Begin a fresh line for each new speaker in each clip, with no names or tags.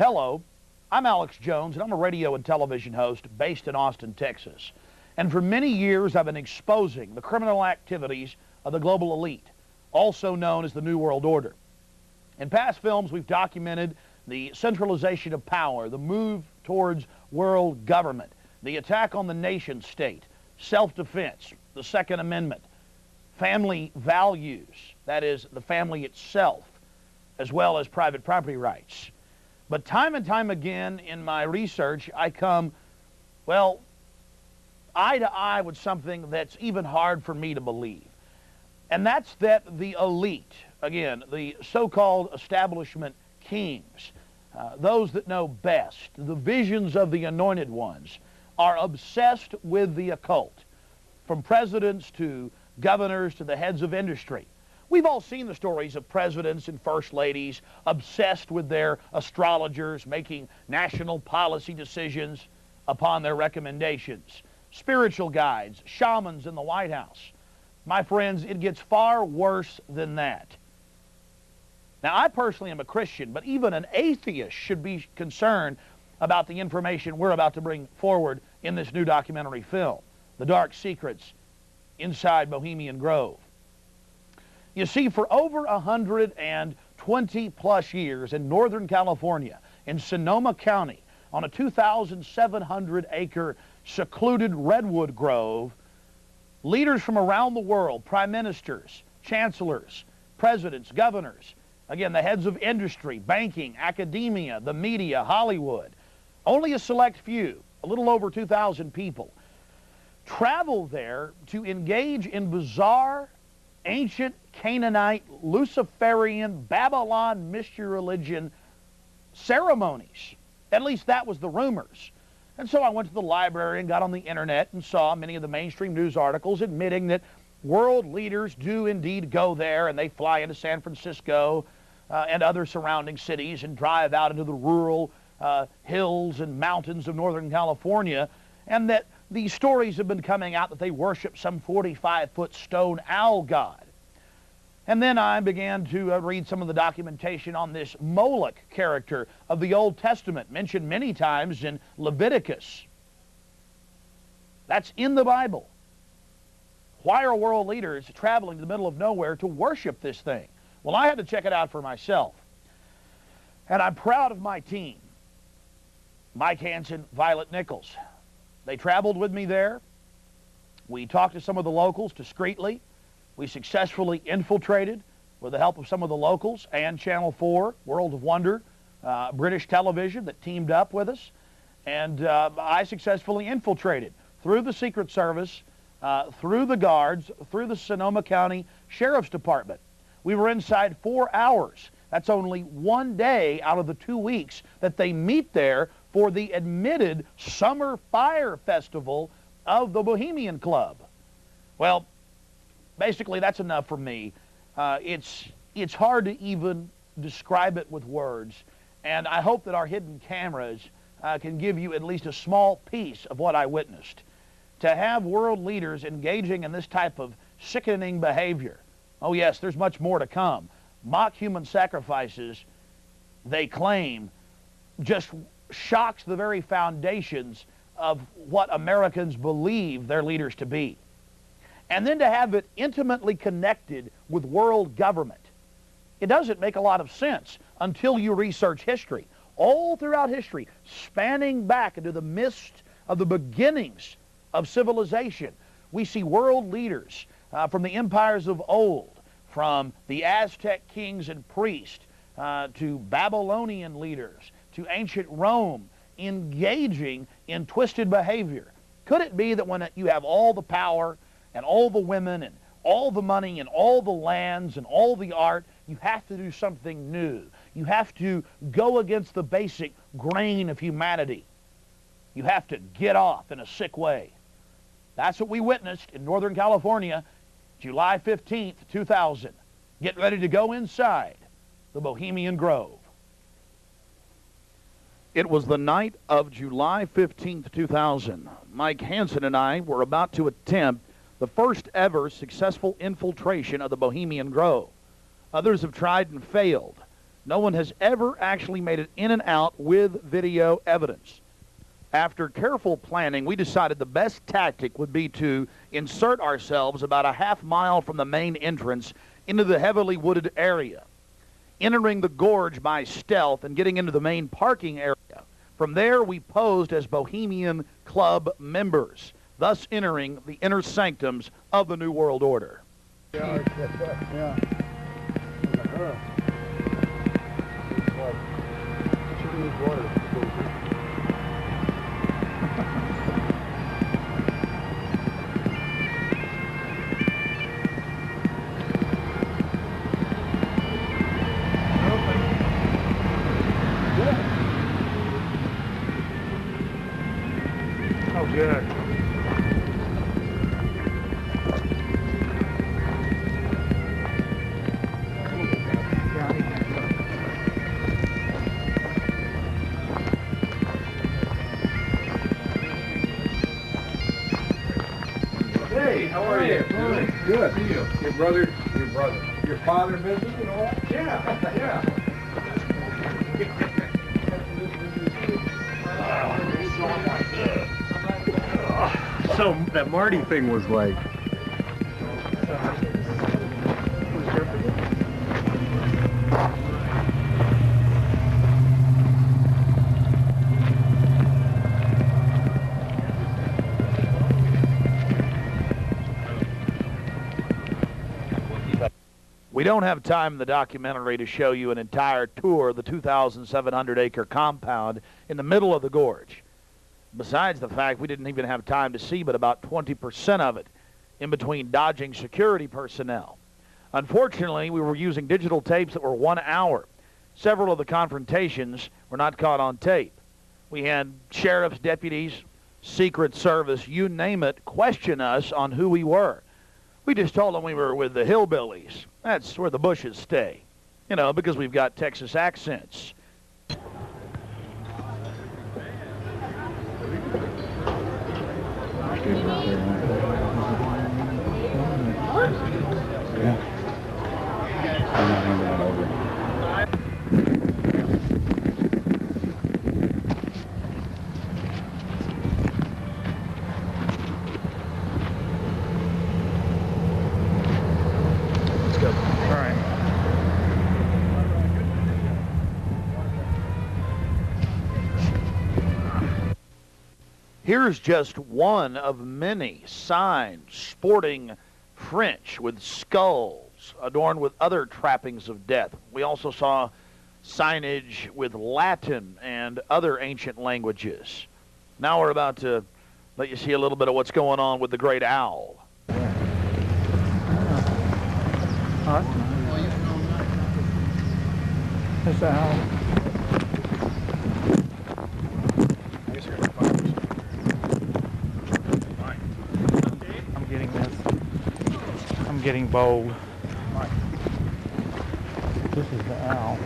Hello, I'm Alex Jones, and I'm a radio and television host based in Austin, Texas. And for many years, I've been exposing the criminal activities of the global elite, also known as the New World Order. In past films, we've documented the centralization of power, the move towards world government, the attack on the nation state, self-defense, the Second Amendment, family values, that is, the family itself, as well as private property rights. But time and time again in my research, I come, well, eye to eye with something that's even hard for me to believe. And that's that the elite, again, the so-called establishment kings, those that know best, the visions of the anointed ones, are obsessed with the occult, from presidents to governors to the heads of industry. We've all seen the stories of presidents and first ladies obsessed with their astrologers, making national policy decisions upon their recommendations. Spiritual guides, shamans in the White House. My friends, it gets far worse than that. Now, I personally am a Christian, but even an atheist should be concerned about the information we're about to bring forward in this new documentary film, The Dark Secrets Inside Bohemian Grove. You see, for over 120 plus years in Northern California, in Sonoma County, on a 2,700-acre secluded redwood grove, leaders from around the world, prime ministers, chancellors, presidents, governors, again, the heads of industry, banking, academia, the media, Hollywood, only a select few, a little over 2,000 people, travel there to engage in bizarre, ancient Canaanite, Luciferian, Babylon mystery religion ceremonies. At least that was the rumors. And so I went to the library and got on the internet and saw many of the mainstream news articles admitting that world leaders do indeed go there, and they fly into San Francisco and other surrounding cities and drive out into the rural hills and mountains of Northern California, and that these stories have been coming out that they worship some 45-foot stone owl god. And then I began to read some of the documentation on this Moloch character of the Old Testament, mentioned many times in Leviticus. That's in the Bible. Why are world leaders traveling to the middle of nowhere to worship this thing? Well, I had to check it out for myself. And I'm proud of my team. Mike Hansen, Violet Nichols. They traveled with me there. We talked to some of the locals discreetly. We successfully infiltrated, with the help of some of the locals and Channel 4, World of Wonder, British television that teamed up with us. And I successfully infiltrated through the Secret Service, through the guards, through the Sonoma County Sheriff's Department. We were inside 4 hours. That's only one day out of the 2 weeks that they meet there for the admitted Summer Fire Festival of the Bohemian Club. Well, basically, that's enough for me. It's hard to even describe it with words, and I hope that our hidden cameras can give you at least a small piece of what I witnessed. To have world leaders engaging in this type of sickening behavior, oh yes, there's much more to come. Mock human sacrifices, they claim, just shocks the very foundations of what Americans believe their leaders to be. And then to have it intimately connected with world government. It doesn't make a lot of sense until you research history. All throughout history, spanning back into the midst of the beginnings of civilization, we see world leaders from the empires of old, from the Aztec kings and priests to Babylonian leaders, to ancient Rome, engaging in twisted behavior. Could it be that when you have all the power and all the women and all the money and all the lands and all the art, you have to do something new? You have to go against the basic grain of humanity. You have to get off in a sick way. That's what we witnessed in Northern California, July 15th, 2000. Get ready to go inside the Bohemian Grove. It was the night of July 15th, 2000. Mike Hansen and I were about to attempt the first ever successful infiltration of the Bohemian Grove. Others have tried and failed. No one has ever actually made it in and out with video evidence. After careful planning, we decided the best tactic would be to insert ourselves about a half-mile from the main entrance into the heavily wooded area, entering the gorge by stealth and getting into the main parking area. From there, we posed as Bohemian Club members, thus entering the inner sanctums of the New World Order.
Yeah. Oh, good.
Hey, how are you?
Good.
See you.
Your father visited and all that?
Yeah.
So that Marty thing was like...
We don't have time in the documentary to show you an entire tour of the 2,700-acre compound in the middle of the gorge. Besides the fact we didn't even have time to see but about 20% of it in between dodging security personnel. Unfortunately, we were using digital tapes that were 1 hour. Several of the confrontations were not caught on tape. We had sheriff's deputies, Secret Service, you name it, question us on who we were. We just told them we were with the hillbillies. That's where the bushes stay, you know, because we've got Texas accents. Let's go. All right. Here's just one of many signs sporting French with skulls adorned with other trappings of death. We also saw signage with Latin and other ancient languages. Now we're about to let you see a little bit of what's going on with the great owl.
That's the owl. I'm getting this. I'm getting bold. This is the owl.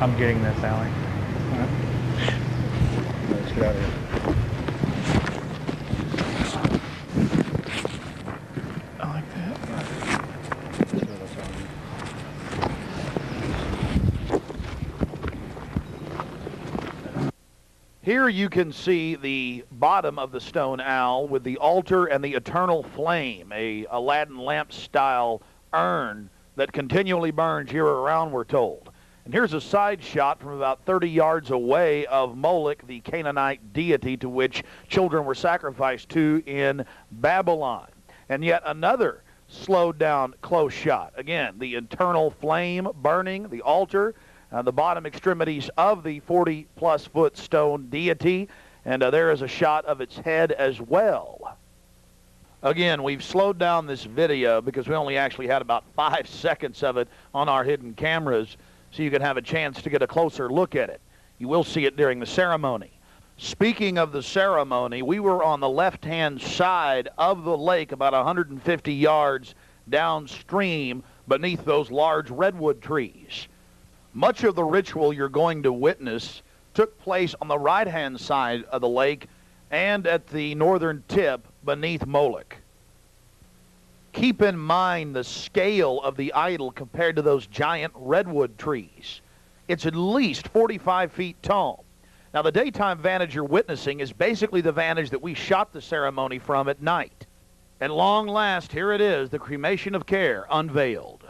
I'm getting this, Allie. Let's get out of here. I like that.
Here you can see the bottom of the stone owl with the altar and the eternal flame, a Aladdin lamp style urn that continually burns year-round, we're told. And here's a side shot from about 30 yards away of Moloch, the Canaanite deity to which children were sacrificed to in Babylon. And yet another slowed down close shot. Again, the eternal flame burning, the altar, the bottom extremities of the 40-plus foot stone deity, and there is a shot of its head as well. Again, we've slowed down this video because we only actually had about 5 seconds of it on our hidden cameras, so you can have a chance to get a closer look at it. You will see it during the ceremony. Speaking of the ceremony, we were on the left-hand side of the lake about 150 yards downstream beneath those large redwood trees. Much of the ritual you're going to witness took place on the right-hand side of the lake and at the northern tip beneath Moloch. Keep in mind the scale of the idol compared to those giant redwood trees. It's at least 45 feet tall. Now, the daytime vantage you're witnessing is basically the vantage that we shot the ceremony from at night. At long last, here it is, the cremation of care unveiled.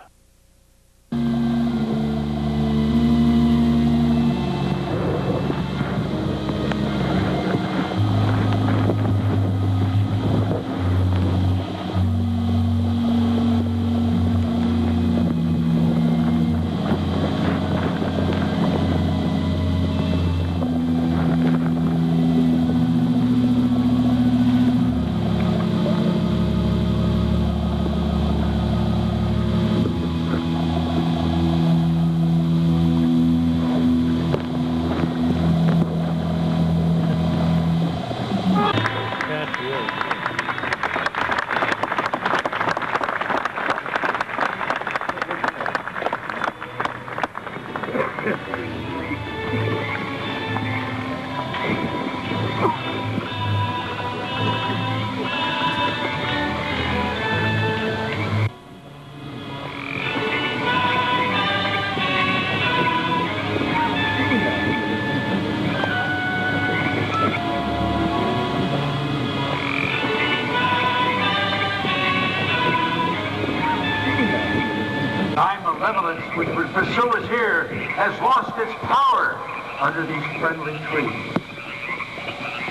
Which would pursue us here has lost its power under these friendly trees.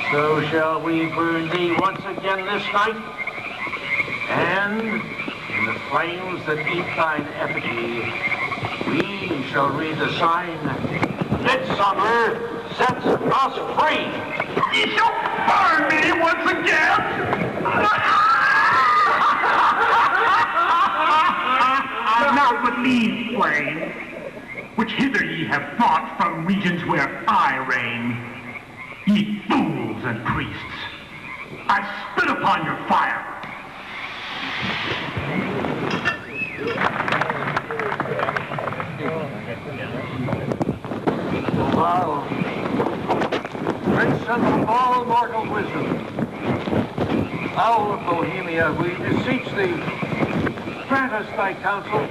So shall we burn thee once again this night, and in the flames that eat thine effigy, we shall read the sign, Midsummer sets us free.
You shall burn me once again! Now but these flames, which hither ye have brought from regions where I reign, ye fools and priests, I spit upon your fire.
Thou, Prince of all mortal wisdom, Owl of Bohemia, we beseech thee, grant us thy counsel.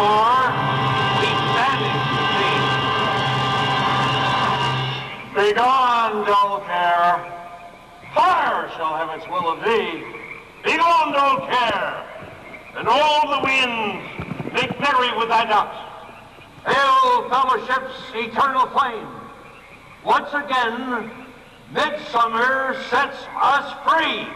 more be standing to thee. Begone, dull care. Fire shall have its will of thee. Begone, dull care. And all the winds make merry with thy ducks. Hail, fellowship's eternal flame. Once again, midsummer sets us free.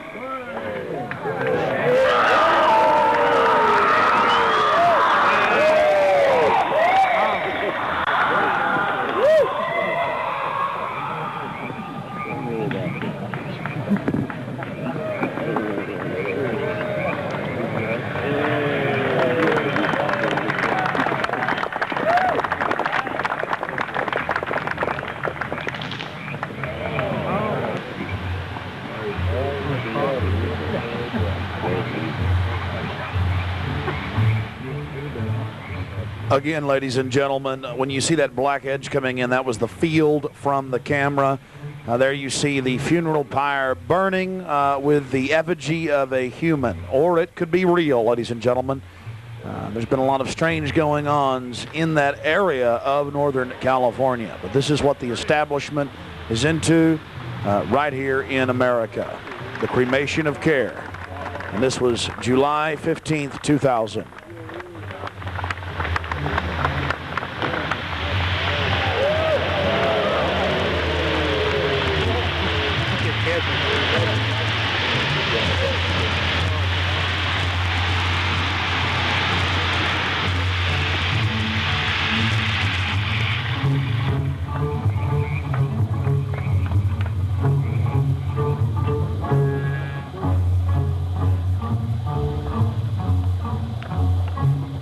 Again, ladies and gentlemen, when you see that black edge coming in, that was the field from the camera. There you see the funeral pyre burning with the effigy of a human, or it could be real, ladies and gentlemen. There's been a lot of strange going-ons in that area of Northern California, but this is what the establishment is into right here in America, the cremation of care. And this was July 15th, 2000.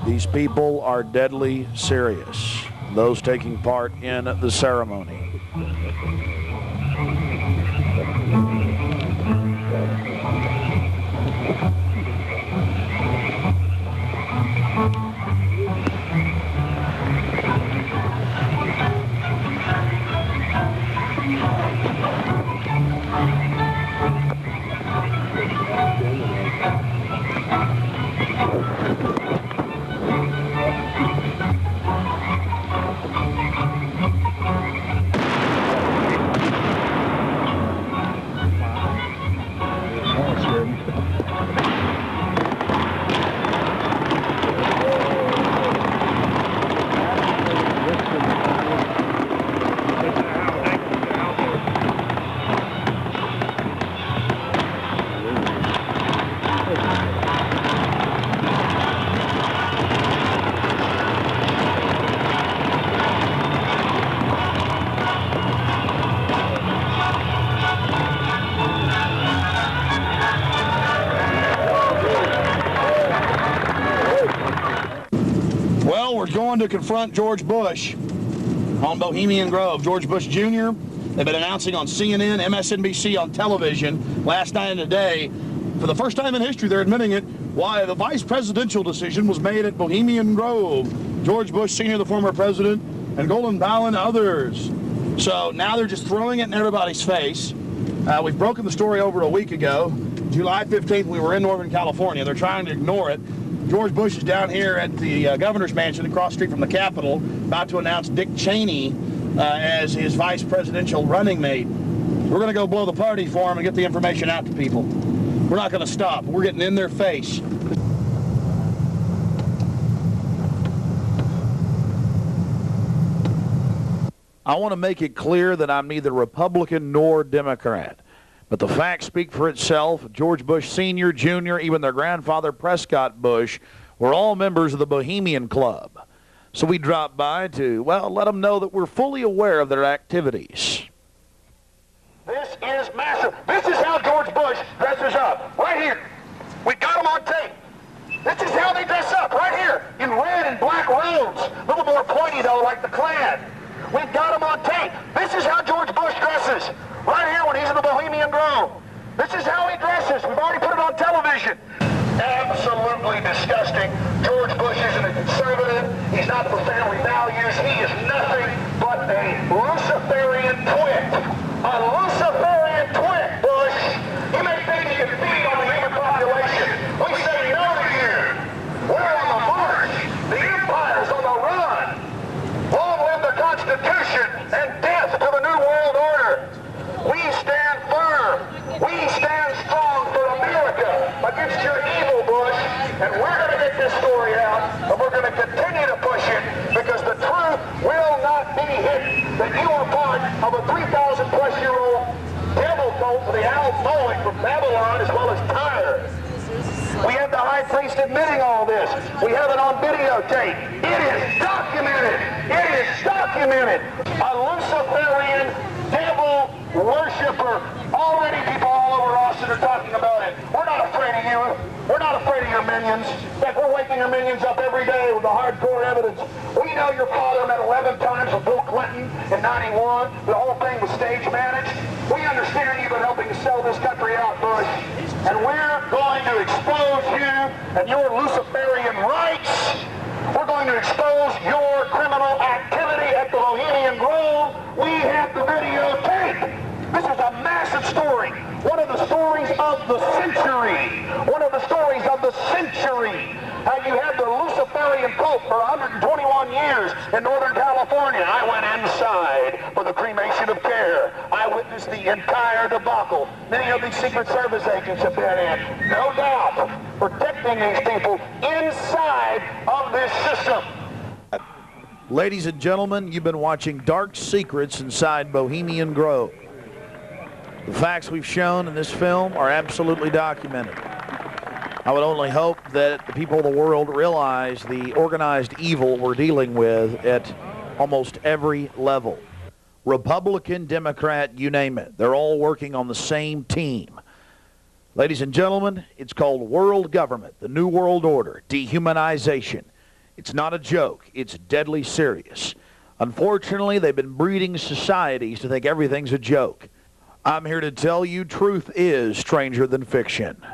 These people are deadly serious, those taking part in the ceremony. We're going to confront George Bush on Bohemian Grove. George Bush Jr., they've been announcing on CNN, MSNBC, on television last night and today. For the first time in history, they're admitting it, why the vice presidential decision was made at Bohemian Grove. George Bush Sr., the former president, and Colin Powell and others. So now they're just throwing it in everybody's face. We've broken the story over a week ago. July 15th, we were in Northern California. They're trying to ignore it. George Bush is down here at the governor's mansion across the street from the Capitol, about to announce Dick Cheney as his vice presidential running mate. We're going to go blow the party for him and get the information out to people. We're not going to stop. We're getting in their face. I want to make it clear that I'm neither Republican nor Democrat. But the facts speak for itself. George Bush Sr., Jr., even their grandfather Prescott Bush were all members of the Bohemian Club. So we dropped by to, well, let them know that we're fully aware of their activities.
This is massive. This is how George Bush dresses up. Right here. We got him on tape. This is how they dress up. Right here. In red and black robes. A little more pointy, though, like the Klan. We've got him on tape. This is how George Bush dresses. Right here when he's in the Bohemian Grove. This is how he dresses. We've already put it on television. Absolutely disgusting. George Bush isn't a conservative. He's not for family values. He is nothing but a Luciferian twit. A Luciferian twit, Bush. You may think you can feed on the human population. We say no to you. We're on the march. The empire God as well as Tyre. We have the high priest admitting all this. We have it on videotape. It is documented. It is documented. A Luciferian devil worshiper. Already people all over Austin are talking about it. We're not afraid of you. We're not afraid of your minions. In fact, we're waking your minions up every day with the hardcore evidence. We know your father met 11 times with Bill Clinton in 91. The whole thing was stage managed. We understand you've been helping to sell this country out, Bush. And we're going to expose you and your Luciferian rights. We're going to expose your criminal activity at the Bohemian Grove. We have the videotape. This is a massive story. One of the stories of the century. One of the stories of the century. How you had the Luciferian Pope for 121 years in Northern California. I went inside for the cremation of care. I witnessed the entire debacle. Many of these Secret Service agents have been in, no doubt, protecting these people inside of this system.
Ladies and gentlemen, you've been watching Dark Secrets Inside Bohemian Grove. The facts we've shown in this film are absolutely documented. I would only hope that the people of the world realize the organized evil we're dealing with at almost every level. Republican, Democrat, you name it. They're all working on the same team. Ladies and gentlemen, it's called world government, the New World Order, dehumanization. It's not a joke. It's deadly serious. Unfortunately, they've been breeding societies to think everything's a joke. I'm here to tell you truth is stranger than fiction.